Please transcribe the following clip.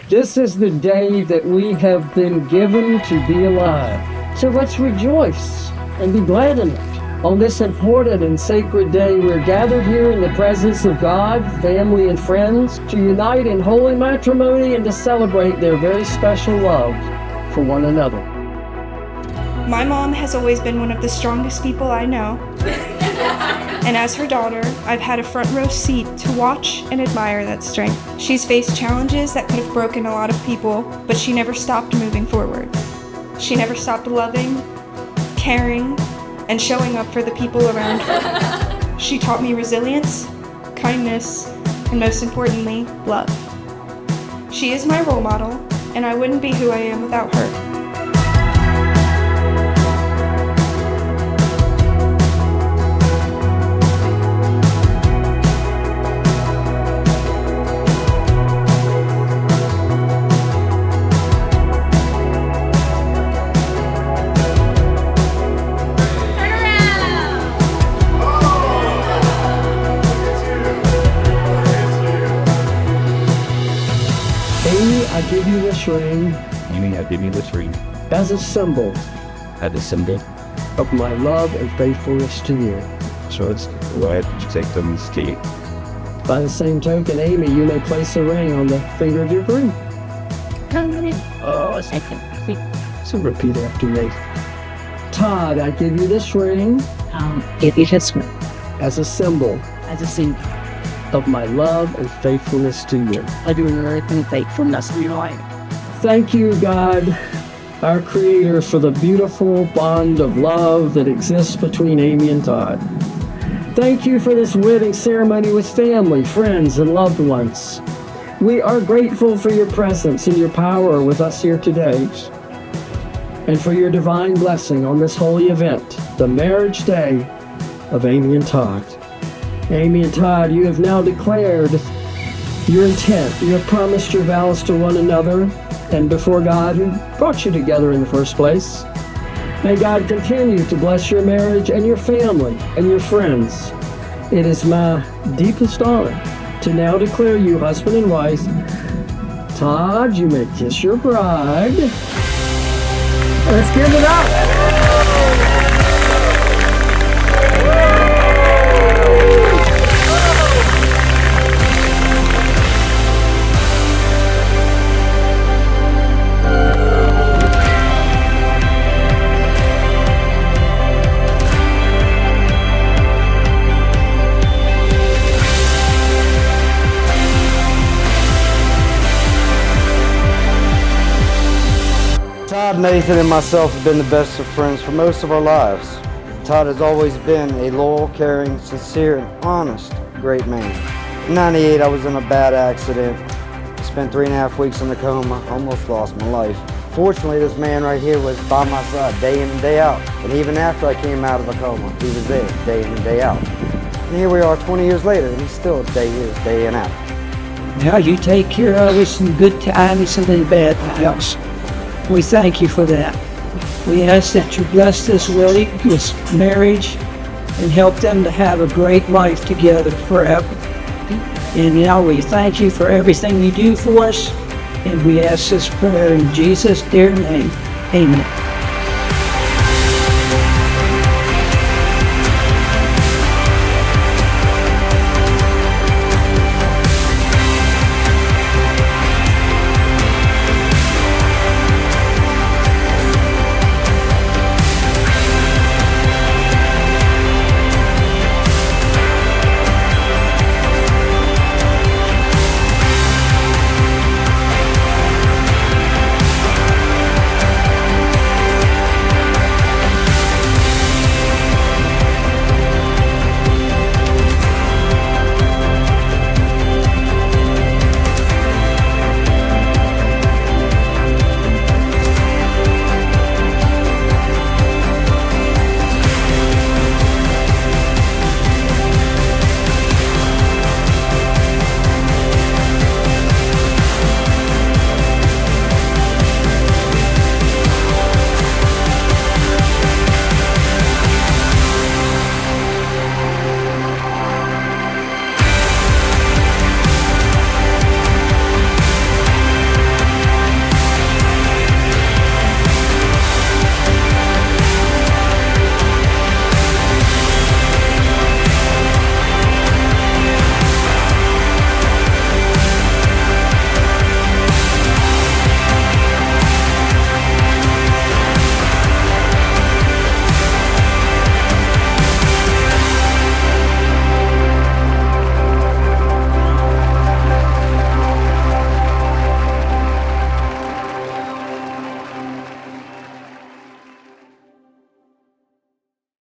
This is the day that we have been given to be alive. So let's rejoice and be glad in it. On this important and sacred day, we're gathered here in the presence of God, family, and friends to unite in holy matrimony and to celebrate their very special love for one another. My mom has always been one of the strongest people I know. And as her daughter, I've had a front row seat to watch and admire that strength. She's faced challenges that could have broken a lot of people, but she never stopped moving forward. She never stopped loving, caring, and showing up for the people around her. She taught me resilience, kindness, and most importantly, love. She is my role model, and I wouldn't be who I am without her. Amy, I give you this ring Amy, I give you this ring as a symbol as a symbol. of my love and faithfulness to you. So it's what acceptance to you. By the same token, Amy, you may place a ring on the finger of your groom. Oh, second. So repeat after me. Todd, I give you this ring Give you this one as a symbol as a symbol of my love and faithfulness to you. of your earth and faithfulness in your life. Thank you, God, our Creator, for the beautiful bond of love that exists between Amy and Todd. Thank you for this wedding ceremony with family, friends, and loved ones. We are grateful for your presence and your power with us here today, and for your divine blessing on this holy event, the marriage day of Amy and Todd. Amy and Todd, you have now declared your intent. You have promised your vows to one another and before God who brought you together in the first place. May God continue to bless your marriage and your family and your friends. It is my deepest honor to now declare you husband and wife. Todd, you may kiss your bride. Let's give it up. Todd, Nathan, and myself have been the best of friends for most of our lives. Todd has always been a loyal, caring, sincere, and honest, great man. In '98, I was in a bad accident. Spent 3.5 weeks in a coma, almost lost my life. Fortunately, this man right here was by my side day in and day out. And even after I came out of a coma, he was there day in and day out. And here we are 20 years later, and he's still day in out. How you take care of us in good times and in bad times. We thank you for that. We ask that you bless this wedding, this marriage, and help them to have a great life together forever. And now we thank you for everything you do for us, and we ask this prayer in Jesus' dear name. Amen.